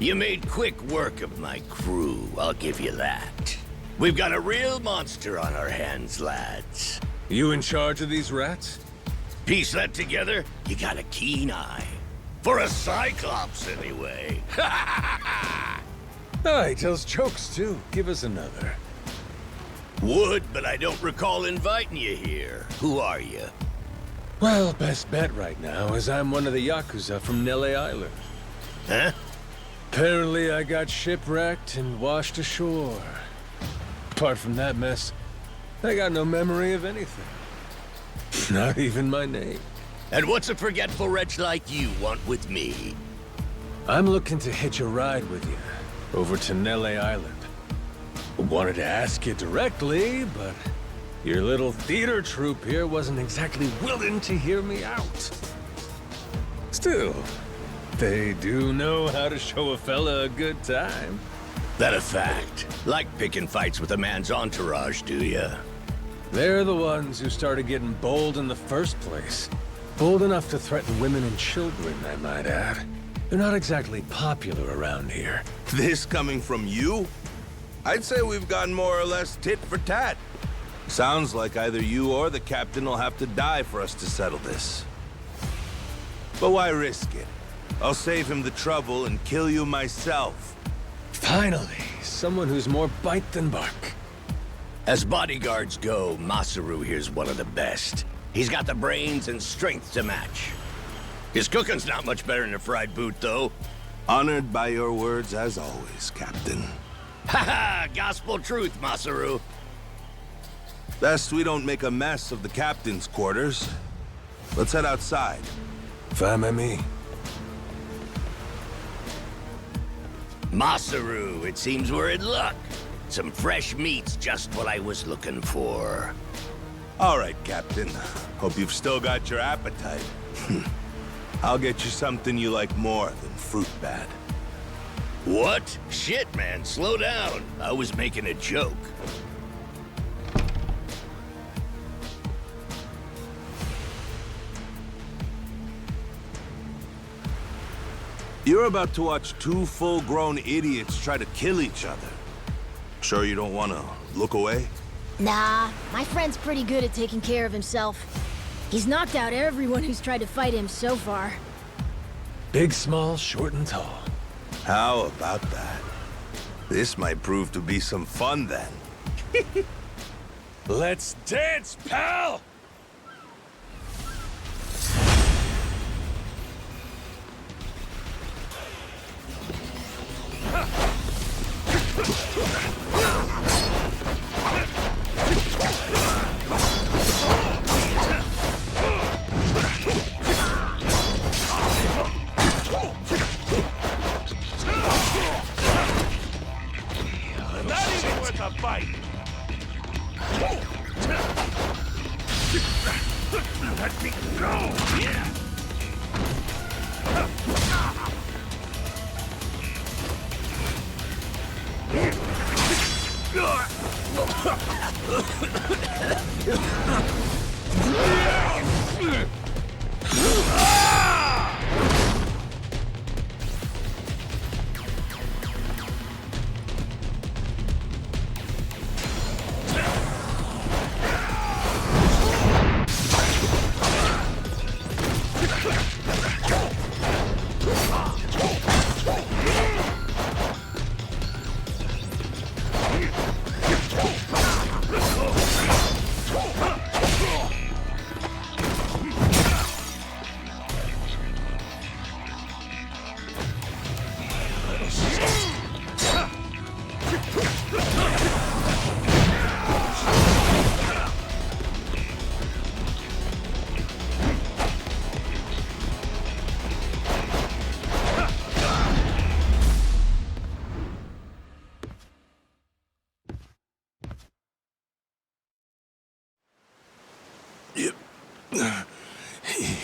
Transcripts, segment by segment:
You made quick work of my crew, I'll give you that. We've got a real monster on our hands, lads. You in charge of these rats? Piece that together, you got a keen eye. For a Cyclops, anyway. Oh, he tells jokes, too. Give us another. Would, but I don't recall inviting you here. Who are you? Well, best bet right now is I'm one of the Yakuza from Nele Island. Huh? Apparently I got shipwrecked and washed ashore. Apart from that mess, I got no memory of anything. Not even my name. And what's a forgetful wretch like you want with me? I'm looking to hitch a ride with you over to Nele Island. Wanted to ask you directly, but your little theater troupe here wasn't exactly willing to hear me out. Still, they do know how to show a fella a good time. That a fact? Like picking fights with a man's entourage, do ya? They're the ones who started getting bold in the first place. Bold enough to threaten women and children, I might add. They're not exactly popular around here. This coming from you? I'd say we've gone more or less tit for tat. Sounds like either you or the captain will have to die for us to settle this. But why risk it? I'll save him the trouble and kill you myself. Finally, someone who's more bite than bark. As bodyguards go, Masaru here's one of the best. He's got the brains and strength to match. His cooking's not much better than a fried boot, though. Honored by your words as always, Captain. Haha, gospel truth, Masaru. Best we don't make a mess of the captain's quarters. Let's head outside. Fine by me. Masaru, it seems we're in luck. Some fresh meat's just what I was looking for. All right, Captain. Hope you've still got your appetite. I'll get you something you like more than fruit bat. What? Shit, man, slow down. I was making a joke. You're about to watch two full-grown idiots try to kill each other. Sure you don't want to look away? Nah, my friend's pretty good at taking care of himself. He's knocked out everyone who's tried to fight him so far. Big, small, short, and tall. How about that? This might prove to be some fun then. Let's dance, pal! Let me go! Yeah!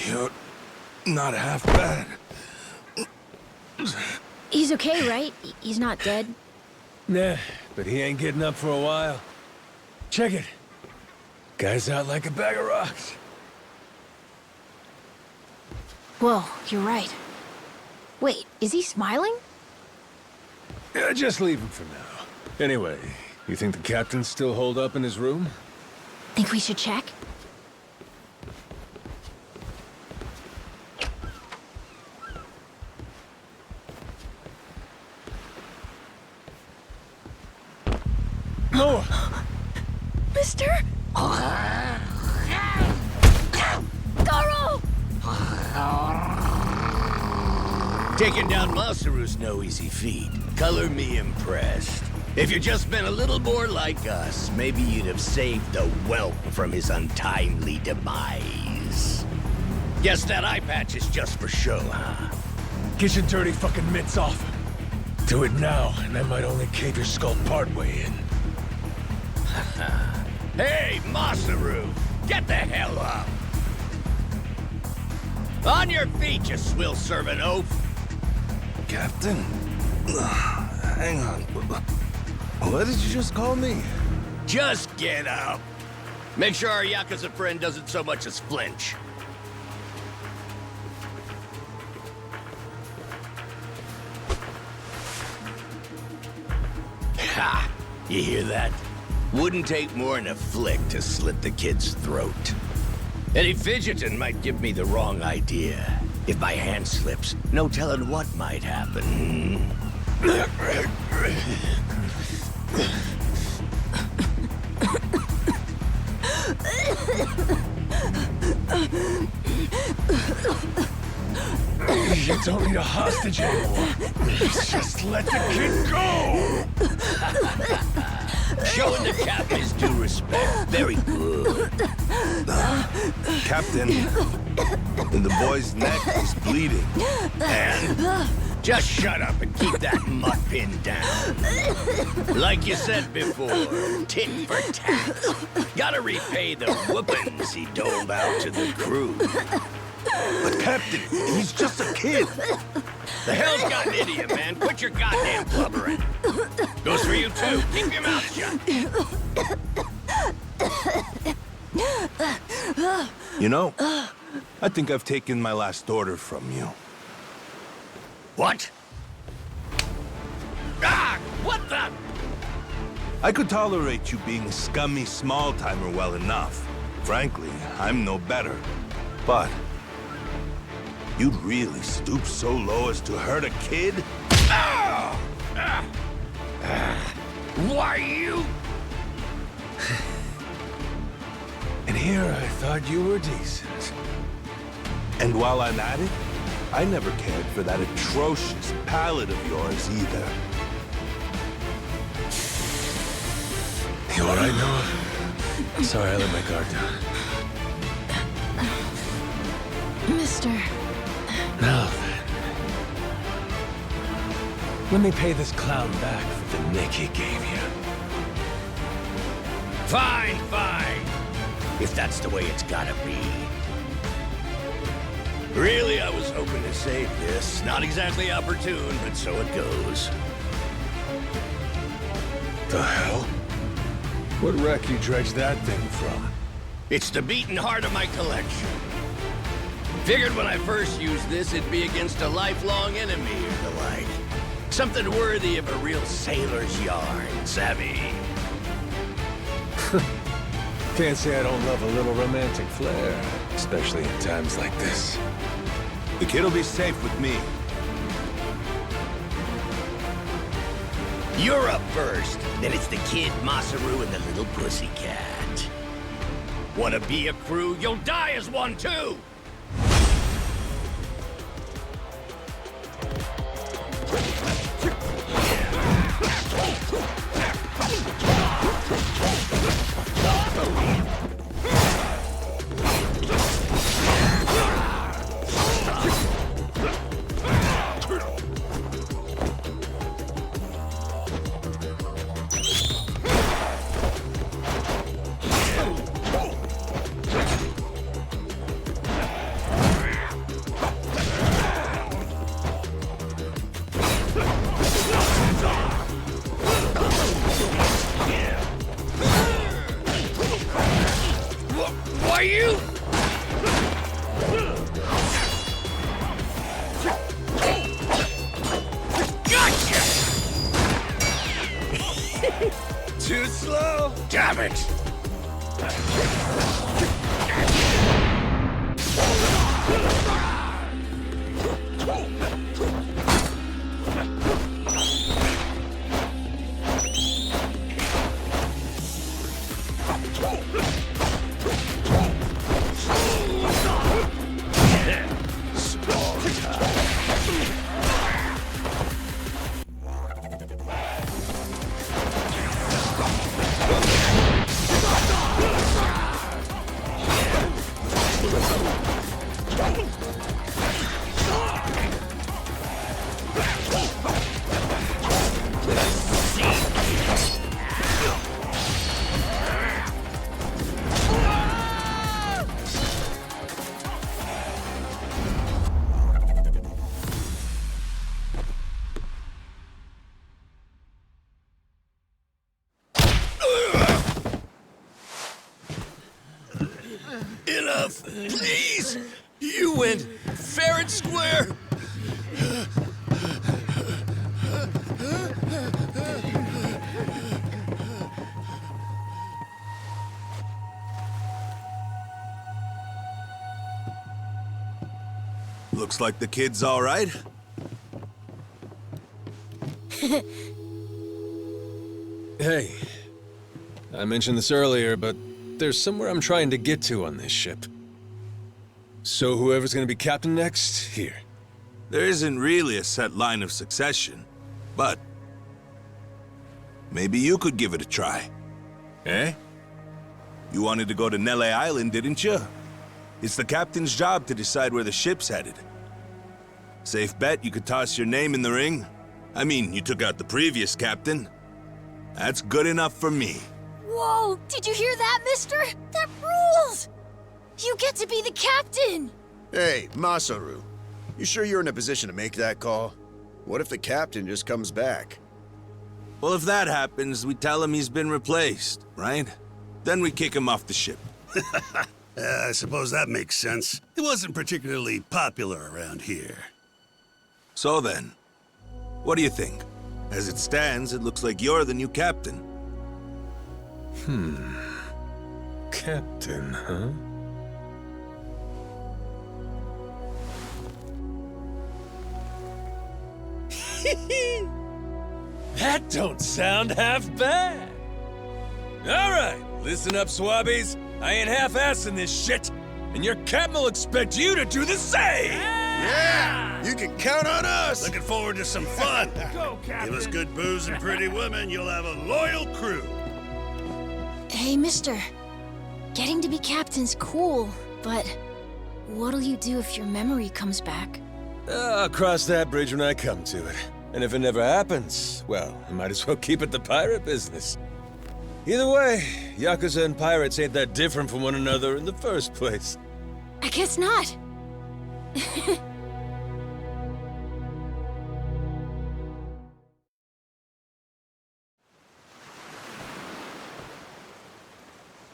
You're not half bad. He's okay, right? He's not dead? Nah, but he ain't getting up for a while. Check it. Guy's out like a bag of rocks. Whoa, you're right. Wait, is he smiling? Yeah, just leave him for now. Anyway, you think the captain's still holed up in his room? Think we should check? No! Mister? Carl! Taking down Masaru's no easy feat. Color me impressed. If you'd just been a little more like us, maybe you'd have saved the whelp from his untimely demise. Guess that eye patch is just for show, huh? Get your dirty fucking mitts off. Do it now, and I might only cave your skull partway in. Hey, Masaru! Get the hell up! On your feet, you swill-serving oaf! Captain? Hang on. What did you just call me? Just get up! Make sure our Yakuza friend doesn't so much as flinch. Ha! You hear that? Wouldn't take more than a flick to slit the kid's throat. Any fidgeting might give me the wrong idea. If my hand slips, no telling what might happen. You don't need a hostage anymore. Just let the kid go! Showing the captain his due respect. Very good. Captain, the boy's neck is bleeding. And just shut up and keep that mutt pinned down. Like you said before, tit for tat. Gotta repay the whoopings he doled out to the crew. But Captain, he's just a kid. The hell's gotten into you, man? Quit your goddamn blubbering. Goes for you, too. Keep your mouth shut. You know, I think I've taken my last order from you. What? Ah! What the? I could tolerate you being a scummy small-timer well enough. Frankly, I'm no better. But you'd really stoop so low as to hurt a kid? Why you? And here I thought you were decent. And while I'm at it, I never cared for that atrocious palate of yours either. You all right, Noah? Sorry, I let my guard down. Mister... Now then. Let me pay this clown back for the nick he gave you. Fine, fine. If that's the way it's gotta be. Really, I was hoping to save this. Not exactly opportune, but so it goes. The hell? What wreck you dredged that thing from? It's the beating heart of my collection. Figured when I first used this, it'd be against a lifelong enemy or the like. Something worthy of a real sailor's yarn, savvy? Can't say I don't love a little romantic flair, especially in times like this. The kid'll be safe with me. You're up first, then it's the kid, Masaru, and the little pussycat. Wanna be a crew? You'll die as one, too! Why you? Gotcha! slow. Damn it! Enough, please! You went fair and square! Looks like the kid's all right. Hey, I mentioned this earlier, but there's somewhere I'm trying to get to on this ship. So whoever's gonna be captain next, here. There isn't really a set line of succession, but maybe you could give it a try. Eh? You wanted to go to Nele Island, didn't you? It's the captain's job to decide where the ship's headed. Safe bet you could toss your name in the ring. I mean, you took out the previous captain. That's good enough for me. Whoa! Did you hear that, mister? That rules! You get to be the captain! Hey, Masaru. You sure you're in a position to make that call? What if the captain just comes back? Well, if that happens, we tell him he's been replaced, right? Then we kick him off the ship. I suppose that makes sense. It wasn't particularly popular around here. So then, what do you think? As it stands, it looks like you're the new captain. Captain, huh? That don't sound half bad. All right, listen up, swabbies. I ain't half-assing this shit, and your captain will expect you to do the same. Yeah! You can count on us! Looking forward to some fun. Go, Captain. Give us good booze and pretty women, you'll have a loyal crew. Hey, mister. Getting to be captain's cool, but what'll you do if your memory comes back? I'll cross that bridge when I come to it. And if it never happens, well, I might as well keep it the pirate business. Either way, Yakuza and pirates ain't that different from one another in the first place. I guess not.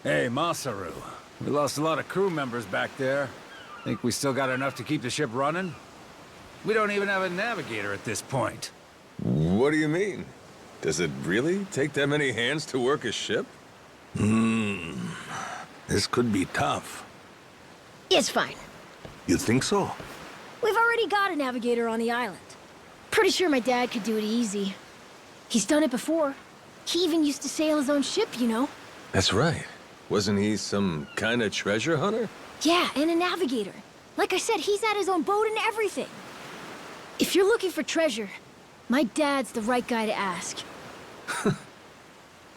Hey, Masaru. We lost a lot of crew members back there. Think we still got enough to keep the ship running? We don't even have a navigator at this point. What do you mean? Does it really take that many hands to work a ship? This could be tough. It's fine. You think so? We've already got a navigator on the island. Pretty sure my dad could do it easy. He's done it before. He even used to sail his own ship, you know? That's right. Wasn't he some kind of treasure hunter? Yeah, and a navigator. Like I said, he's had his own boat and everything. If you're looking for treasure, my dad's the right guy to ask.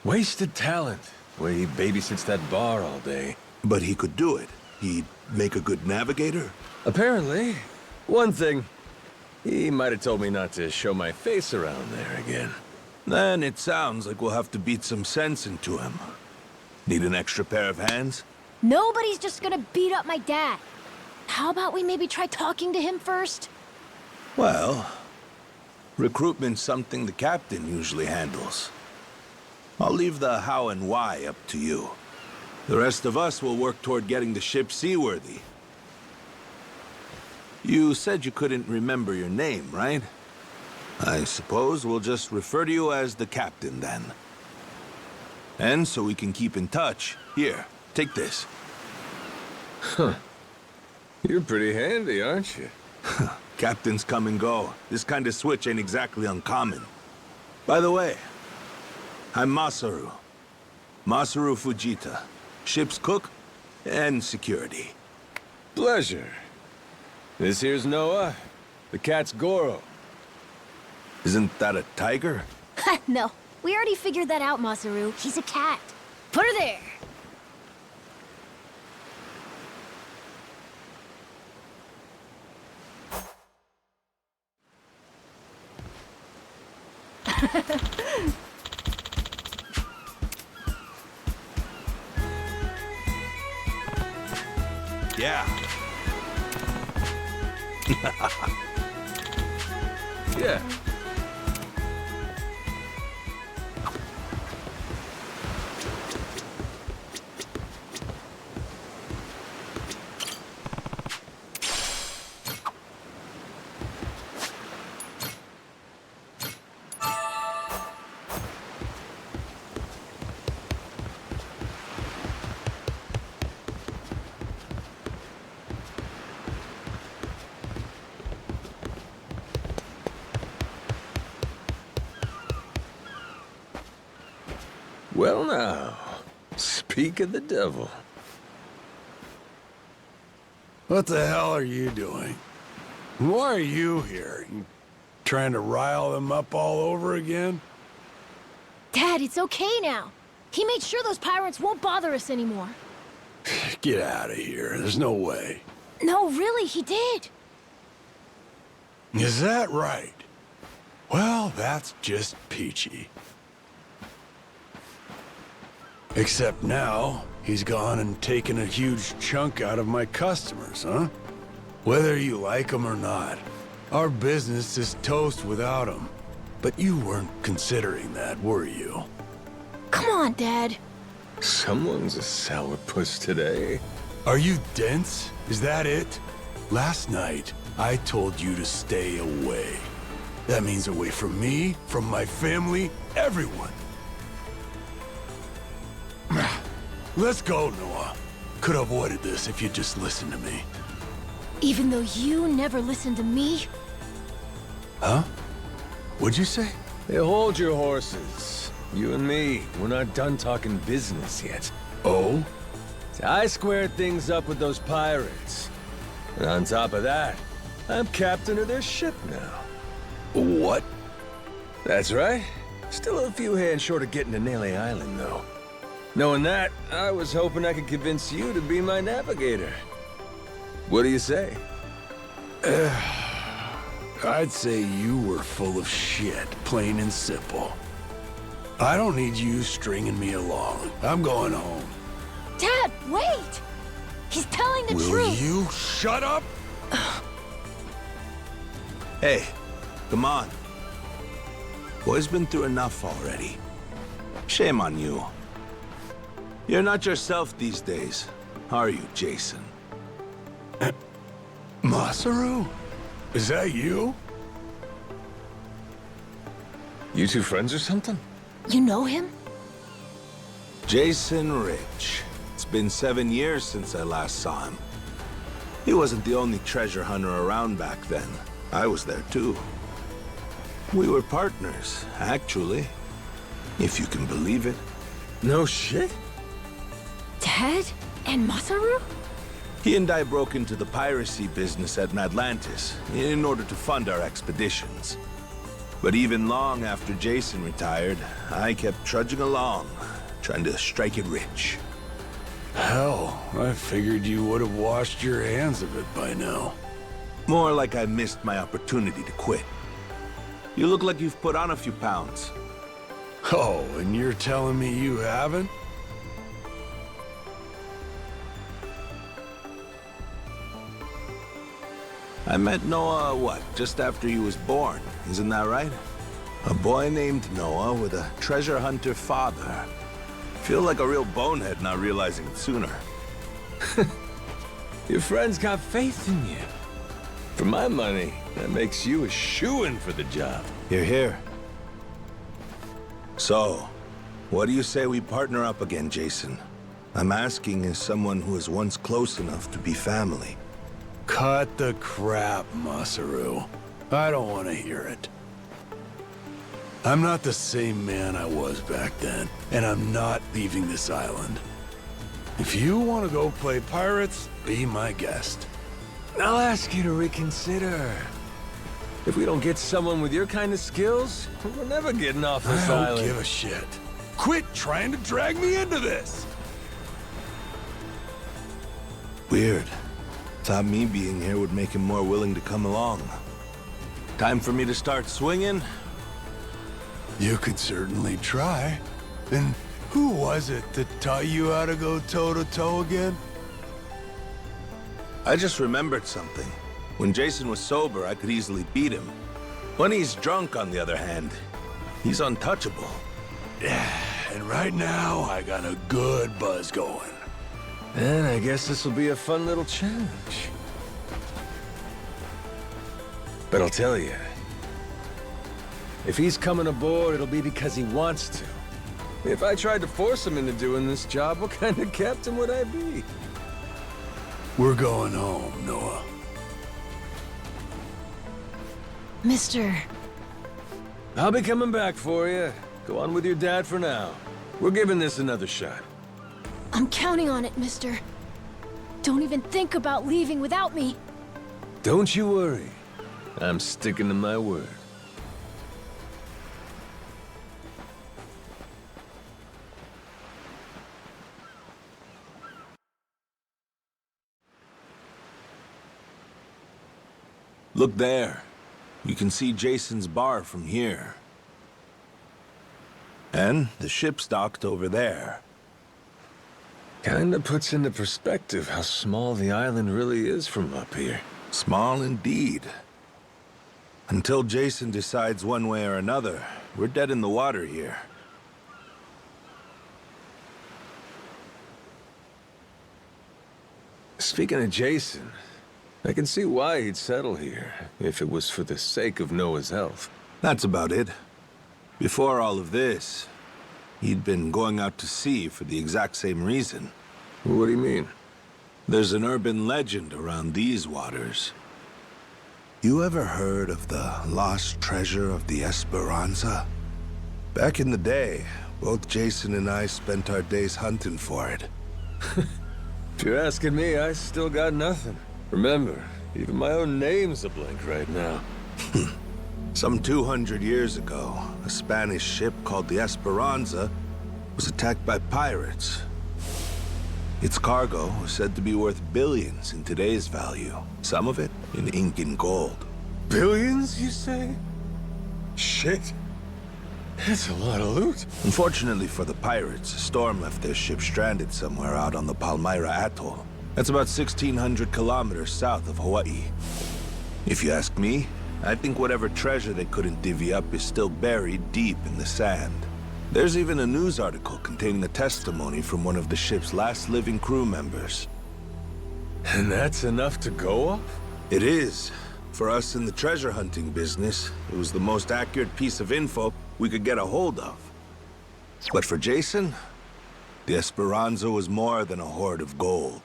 Wasted talent. Way he babysits that bar all day. But he could do it. He'd make a good navigator. Apparently. One thing. He might have told me not to show my face around there again. Then it sounds like we'll have to beat some sense into him. Need an extra pair of hands? Nobody's just gonna beat up my dad. How about we maybe try talking to him first? Well, recruitment's something the captain usually handles. I'll leave the how and why up to you. The rest of us will work toward getting the ship seaworthy. You said you couldn't remember your name, right? I suppose we'll just refer to you as the captain, then. And so we can keep in touch. Here, take this. You're pretty handy, aren't you? Captains come and go. This kind of switch ain't exactly uncommon. By the way, I'm Masaru. Masaru Fujita. Ship's cook and security. Pleasure. This here's Noah. The cat's Goro. Isn't that a tiger? No, we already figured that out, Masaru. He's a cat. Put her there. Yeah. Yeah. Well now, speak of the devil. What the hell are you doing? Why are you here? You trying to rile them up all over again? Dad, it's okay now. He made sure those pirates won't bother us anymore. Get out of here. There's no way. No, really, he did. Is that right? Well, that's just peachy. Except now, he's gone and taken a huge chunk out of my customers, huh? Whether you like them or not, our business is toast without him. But you weren't considering that, were you? Come on, Dad. Someone's a sourpuss today. Are you dense? Is that it? Last night, I told you to stay away. That means away from me, from my family, everyone. Let's go, Noah. Could have avoided this if you'd just listened to me. Even though you never listened to me? Huh? What'd you say? Hey, hold your horses. You and me, we're not done talking business yet. Oh? I squared things up with those pirates. And on top of that, I'm captain of their ship now. What? That's right. Still a few hands short of getting to Nele Island, though. Knowing that, I was hoping I could convince you to be my navigator. What do you say? I'd say you were full of shit, plain and simple. I don't need you stringing me along. I'm going home. Dad, wait! He's telling the Will truth. you shut up? Hey, come on. Boy's been through enough already. Shame on you. You're not yourself these days, are you, Jason? Masaru? Is that you? You two friends or something? You know him? Jason Rich. It's been 7 years since I last saw him. He wasn't the only treasure hunter around back then. I was there too. We were partners, actually. If you can believe it. No shit? Dad? And Masaru? He and I broke into the piracy business at Atlantis in order to fund our expeditions. But even long after Jason retired, I kept trudging along, trying to strike it rich. Hell, I figured you would have washed your hands of it by now. More like I missed my opportunity to quit. You look like you've put on a few pounds. Oh, and you're telling me you haven't? I met Noah, what, just after he was born, isn't that right? A boy named Noah with a treasure hunter father. Feel like a real bonehead not realizing it sooner. Your friends got faith in you. For my money, that makes you a shoo-in for the job. You're here. So, What do you say we partner up again, Jason? I'm asking as someone who was once close enough to be family. Cut the crap, Masaru. I don't want to hear it. I'm not the same man I was back then, and I'm not leaving this island. If you want to go play pirates, be my guest. I'll ask you to reconsider. If we don't get someone with your kind of skills, we're never getting off this I island. don't give a shit. Quit trying to drag me into this! Weird. Thought me being here would make him more willing to come along. Time for me to start swinging? You could certainly try. And who was it that taught you how to go toe-to-toe again? I just remembered something. When Jason was sober, I could easily beat him. When he's drunk, on the other hand, he's untouchable. Yeah, and right now, I got a good buzz going. Then I guess this will be a fun little challenge. But I'll tell you, if he's coming aboard, it'll be because he wants to. If I tried to force him into doing this job, what kind of captain would I be? We're going home, Noah. Mister, I'll be coming back for you. Go on with your dad for now. We're giving this another shot. I'm counting on it, mister. Don't even think about leaving without me. Don't you worry. I'm sticking to my word. Look there. You can see Jason's bar from here. And the ship's docked over there. Kinda puts into perspective how small the island really is from up here. Small indeed. Until Jason decides one way or another, we're dead in the water here. Speaking of Jason, I can see why he'd settle here, if it was for the sake of Noah's health. That's about it. Before all of this, he'd been going out to sea for the exact same reason. What do you mean? There's an urban legend around these waters. You ever heard of the lost treasure of the Esperanza? Back in the day, both Jason and I spent our days hunting for it. If you're asking me, I still got nothing. Remember, even my own name's a blank right now. Some 200 years ago, a Spanish ship called the Esperanza was attacked by pirates. Its cargo was said to be worth billions in today's value, some of it in Incan gold. Billions, you say? Shit. That's a lot of loot. Unfortunately for the pirates, a storm left their ship stranded somewhere out on the Palmyra Atoll. That's about 1,600 kilometers south of Hawaii. If you ask me, I think whatever treasure they couldn't divvy up is still buried deep in the sand. There's even a news article containing a testimony from one of the ship's last living crew members. And that's enough to go off? It is. For us in the treasure hunting business, it was the most accurate piece of info we could get a hold of. But for Jason, the Esperanza was more than a hoard of gold.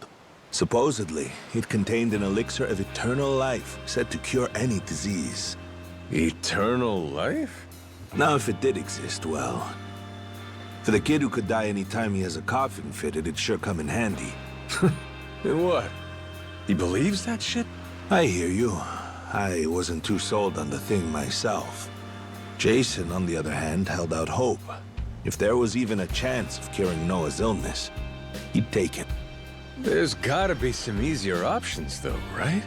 Supposedly, it contained an elixir of eternal life, said to cure any disease. Eternal life? Now, if it did exist, well, for the kid who could die any time he has a coffin fitted, it'd sure come in handy. And what? He believes that shit? I hear you. I wasn't too sold on the thing myself. Jason, on the other hand, held out hope. If there was even a chance of curing Noah's illness, he'd take it. There's gotta be some easier options, though, right?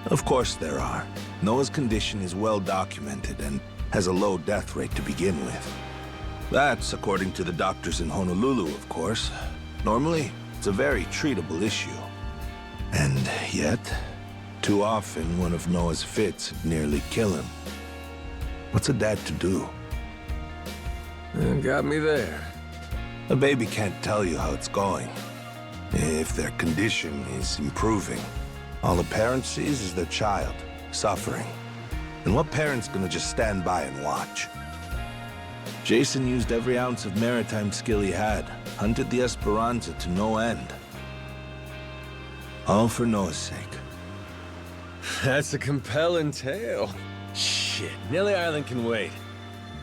Of course there are. Noah's condition is well documented and has a low death rate to begin with. That's according to the doctors in Honolulu, of course. Normally, it's a very treatable issue. And yet, too often one of Noah's fits would nearly kill him. What's a dad to do? Got me there. A baby can't tell you how it's going. If their condition is improving, all the parent sees is their child suffering. And what parent's gonna just stand by and watch? Jason used every ounce of maritime skill he had, hunted the Esperanza to no end. All for Noah's sake. That's a compelling tale. Shit, Nelly Island can wait.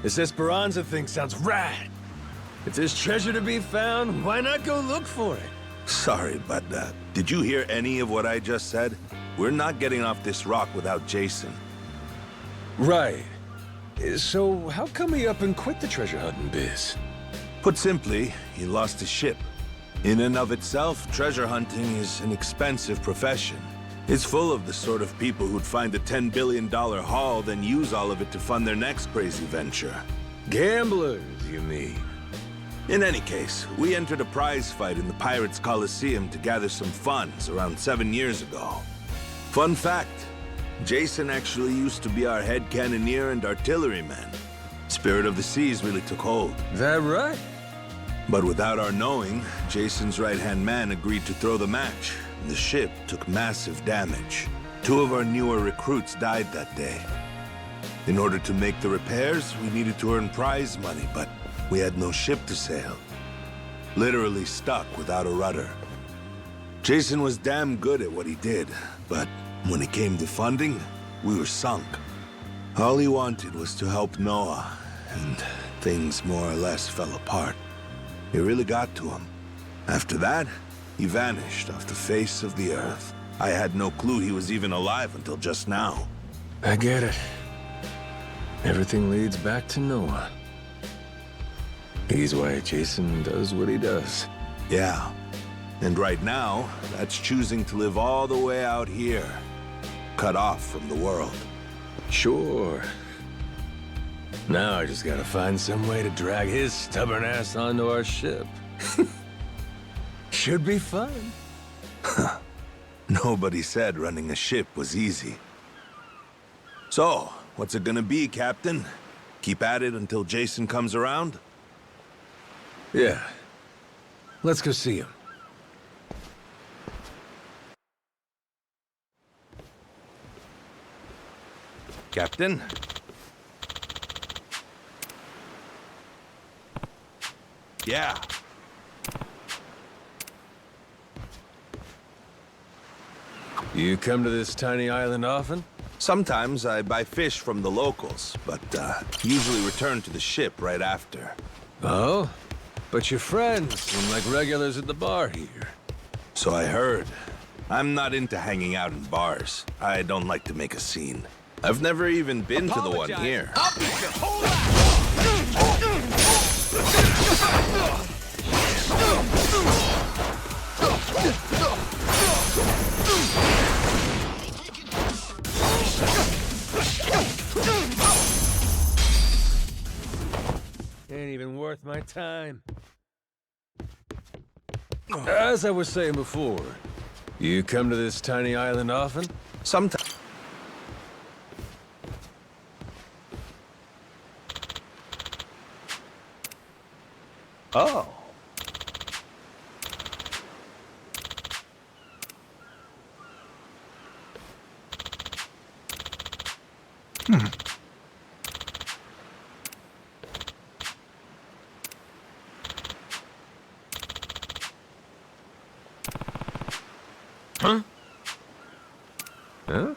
This Esperanza thing sounds rad. If there's treasure to be found, why not go look for it? Sorry, but did you hear any of what I just said? We're not getting off this rock without Jason. Right. So how come he up and quit the treasure hunting biz? Put simply, he lost his ship. In and of itself, treasure hunting is an expensive profession. It's full of the sort of people who'd find a $10 billion haul, then use all of it to fund their next crazy venture. Gamblers, you mean? In any case, we entered a prize fight in the Pirates Coliseum to gather some funds around 7 years ago. Fun fact, Jason actually used to be our head cannoneer and artilleryman. Spirit of the Seas really took hold. That right? But without our knowing, Jason's right-hand man agreed to throw the match, and the ship took massive damage. 2 of our newer recruits died that day. In order to make the repairs, we needed to earn prize money, but we had no ship to sail. Literally stuck without a rudder. Jason was damn good at what he did, but when it came to funding, we were sunk. All he wanted was to help Noah, and things more or less fell apart. It really got to him. After that, he vanished off the face of the earth. I had no clue he was even alive until just now. I get it. Everything leads back to Noah. He's why Jason does what he does. Yeah. And right now, that's choosing to live all the way out here, cut off from the world. Sure. Now I just gotta find some way to drag his stubborn ass onto our ship. Should be fun. Nobody said running a ship was easy. So, what's it gonna be, Captain? Keep at it until Jason comes around? Yeah. Let's go see him. Captain? Yeah. You come to this tiny island often? Sometimes I buy fish from the locals, but usually return to the ship right after. Oh? But your friends seem like regulars at the bar here. So I heard. I'm not into hanging out in bars. I don't like to make a scene. I've never even been to the one here. Ain't even worth my time. As I was saying before, you come to this tiny island often? Sometimes. Oh. Huh? Huh?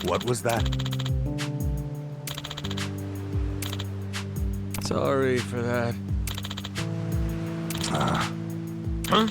What was that? Sorry for that. Huh?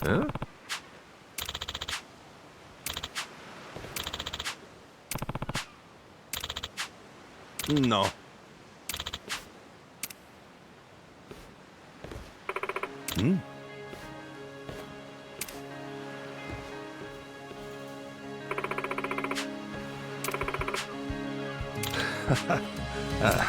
Huh? No. Hmm? Huh?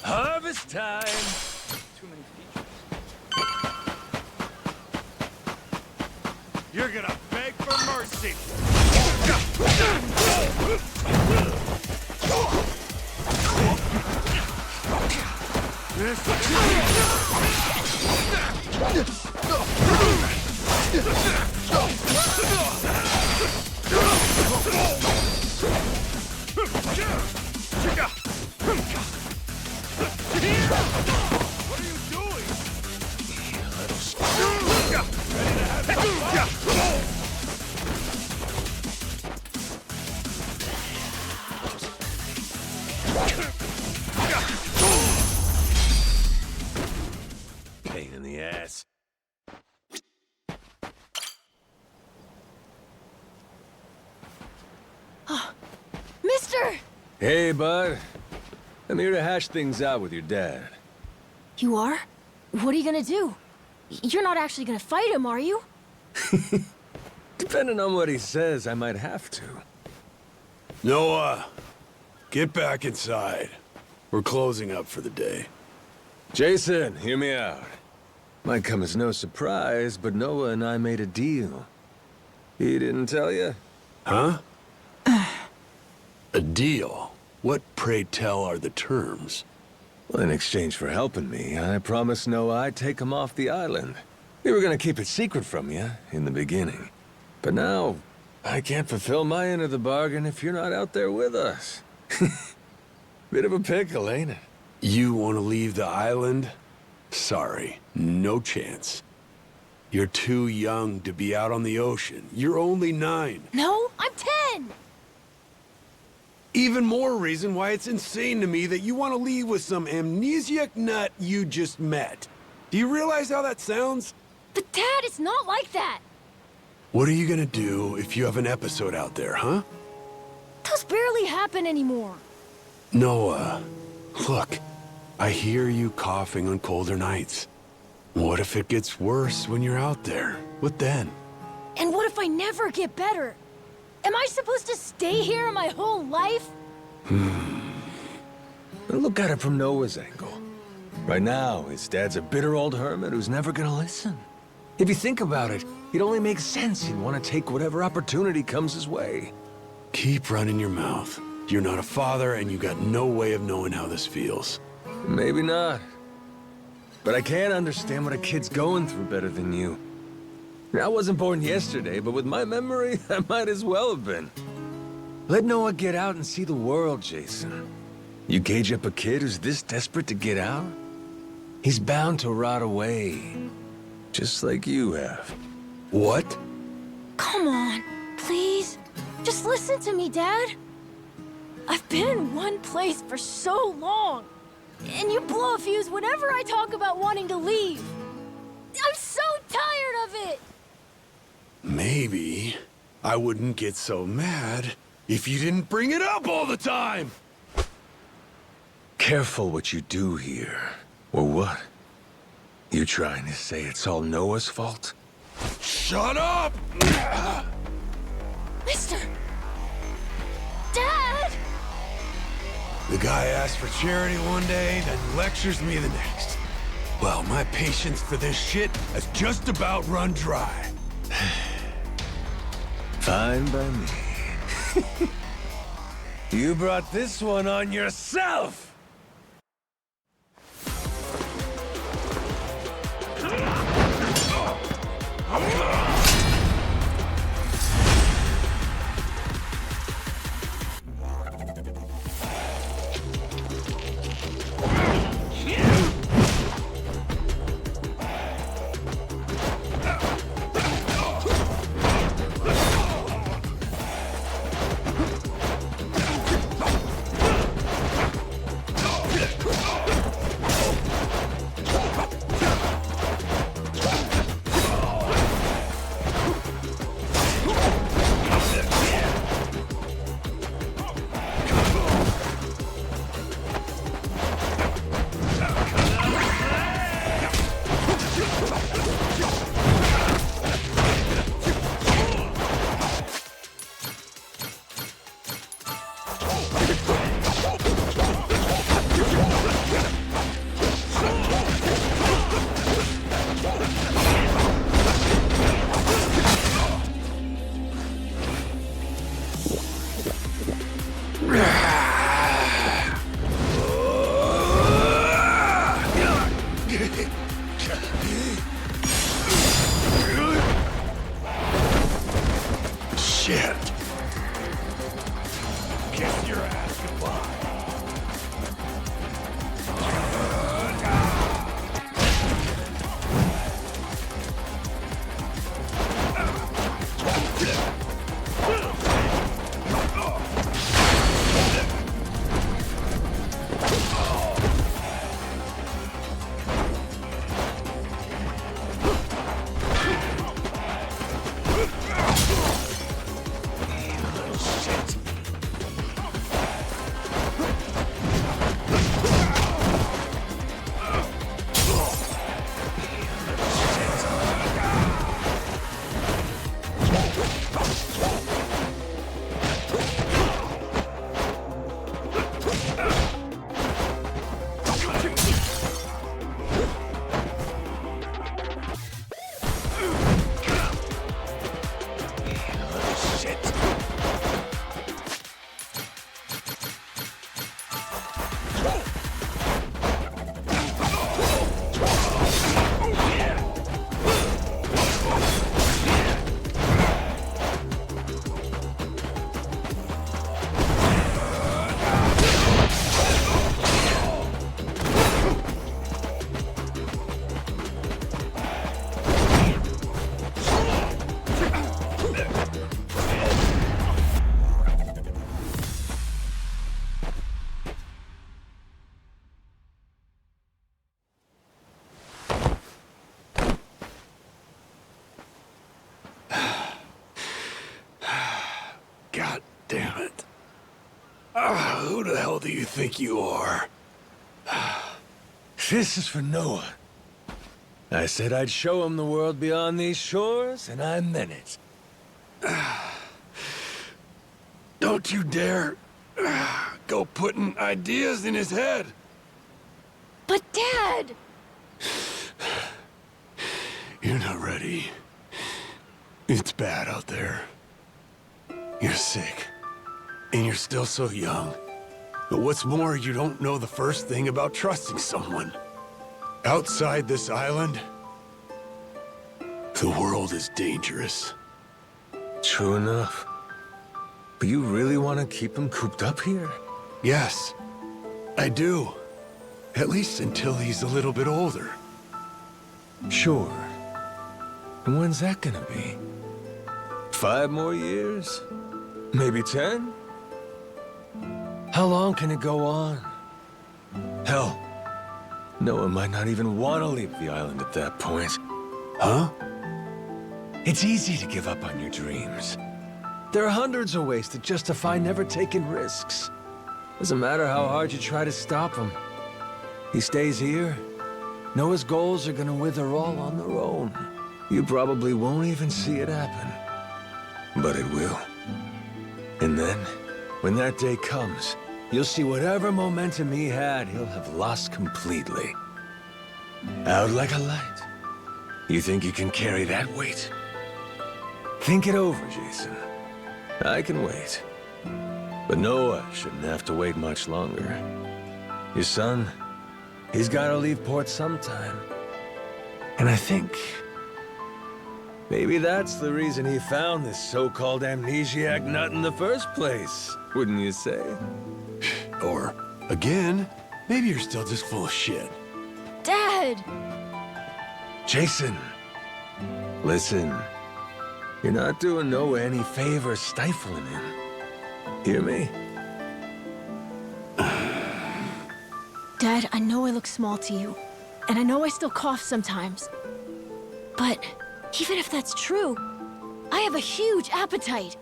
Harvest time! Too many features. You're gonna beg for mercy! What are you doing? Pain in the ass. Mister! Hey, bud. I'm here to hash things out with your dad. You are? What are you gonna do? You're not actually gonna fight him, are you? Depending on what he says, I might have to. Noah, get back inside. We're closing up for the day. Jason, hear me out. Might come as no surprise, but Noah and I made a deal. He didn't tell you? Huh? A deal? What, pray tell, are the terms? Well, in exchange for helping me, I promised Noah I'd take him off the island. We were gonna keep it secret from you in the beginning. But now, I can't fulfill my end of the bargain if you're not out there with us. Bit of a pickle, ain't it? You want to leave the island? Sorry, no chance. You're too young to be out on the ocean. You're only 9. No, I'm 10! Even more reason why it's insane to me that you want to leave with some amnesiac nut you just met. Do you realize how that sounds? But Dad, it's not like that! What are you gonna do if you have an episode out there, huh? Those barely happen anymore. Noah, look, I hear you coughing on colder nights. What if it gets worse when you're out there? What then? And what if I never get better? Am I supposed to stay here my whole life? Look at it from Noah's angle. Right now, his dad's a bitter old hermit who's never gonna listen. If you think about it, it only makes sense he'd want to take whatever opportunity comes his way. Keep running your mouth. You're not a father, and you got no way of knowing how this feels. Maybe not. But I can't understand what a kid's going through better than you. I wasn't born yesterday, but with my memory, I might as well have been. Let Noah get out and see the world, Jason. You gauge up a kid who's this desperate to get out? He's bound to rot away. Just like you have. What? Come on, please. Just listen to me, Dad. I've been in one place for so long. And you blow a fuse whenever I talk about wanting to leave. I'm so tired of it! Maybe I wouldn't get so mad if you didn't bring it up all the time! Careful what you do here. Or what? You trying to say it's all Noah's fault? Shut up! Mister! Dad! The guy asks for charity one day, then lectures me the next. Well, my patience for this shit has just about run dry. Fine by me. You brought this one on yourself! Shit. Kiss your ass goodbye. God damn it. Who the hell do you think you are? This is for Noah. I said I'd show him the world beyond these shores, and I meant it. Don't you dare go putting ideas in his head. But Dad! You're not ready. It's bad out there. You're sick. And you're still so young. But what's more, you don't know the first thing about trusting someone. Outside this island, the world is dangerous. True enough. But you really want to keep him cooped up here? Yes, I do. At least until he's a little bit older. Sure. And when's that gonna be? 5 more years? Maybe 10? How long can it go on? Hell, Noah might not even want to leave the island at that point. Huh? It's easy to give up on your dreams. There are hundreds of ways to justify never taking risks. Doesn't matter how hard you try to stop him. He stays here. Noah's goals are gonna wither all on their own. You probably won't even see it happen. But it will. And then, when that day comes, you'll see whatever momentum he had, he'll have lost completely. Out like a light. You think you can carry that weight? Think it over, Jason. I can wait. But Noah shouldn't have to wait much longer. Your son, he's gotta leave port sometime. And I think maybe that's the reason he found this so-called amnesiac nut in the first place, wouldn't you say? Or, again, maybe you're still just full of shit. Dad! Jason, listen. You're not doing Noah any favors stifling him. Hear me? Dad, I know I look small to you, and I know I still cough sometimes. But even if that's true, I have a huge appetite.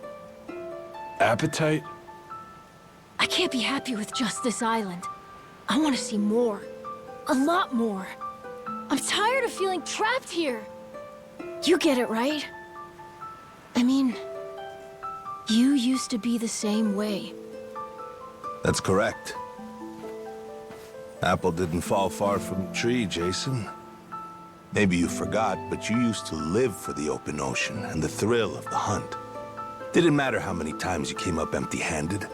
Appetite? I can't be happy with just this island. I want to see more. A lot more. I'm tired of feeling trapped here. You get it, right? I mean, you used to be the same way. That's correct. Apple didn't fall far from the tree, Jason. Maybe you forgot, but you used to live for the open ocean and the thrill of the hunt. Didn't matter how many times you came up empty-handed.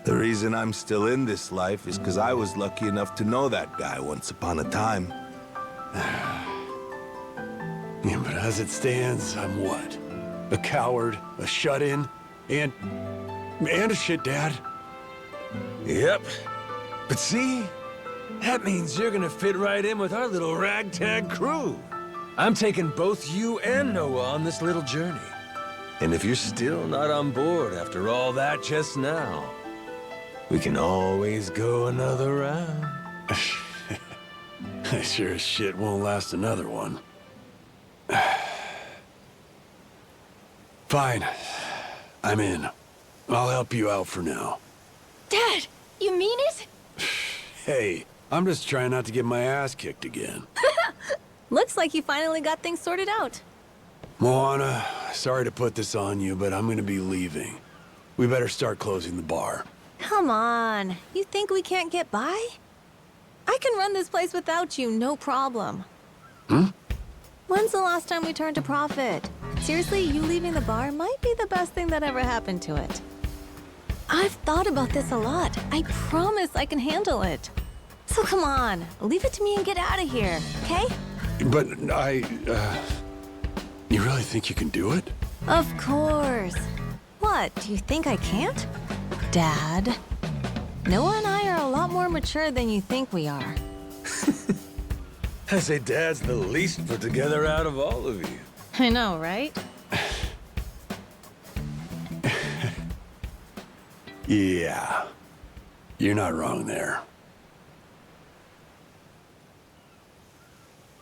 The reason I'm still in this life is because I was lucky enough to know that guy once upon a time. Yeah, but as it stands, I'm what? A coward, a shut-in, and a shit dad. Yep. But see? That means you're gonna fit right in with our little ragtag crew. I'm taking both you and Noah on this little journey. And if you're still not on board after all that just now, we can always go another round. I sure as shit won't last another one. Fine. I'm in. I'll help you out for now. Dad, you mean it? Hey, I'm just trying not to get my ass kicked again. Looks like you finally got things sorted out. Moana, sorry to put this on you, but I'm gonna be leaving. We better start closing the bar. Come on. You think we can't get by? I can run this place without you, no problem. When's the last time we turned a profit? Seriously, you leaving the bar might be the best thing that ever happened to it. I've thought about this a lot. I promise I can handle it. So come on, leave it to me and get out of here, okay? But you really think you can do it? Of course. What, do you think I can't? Dad, Noah and I are a lot more mature than you think we are. I say Dad's the least put together out of all of you. I know, right? Yeah. You're not wrong there.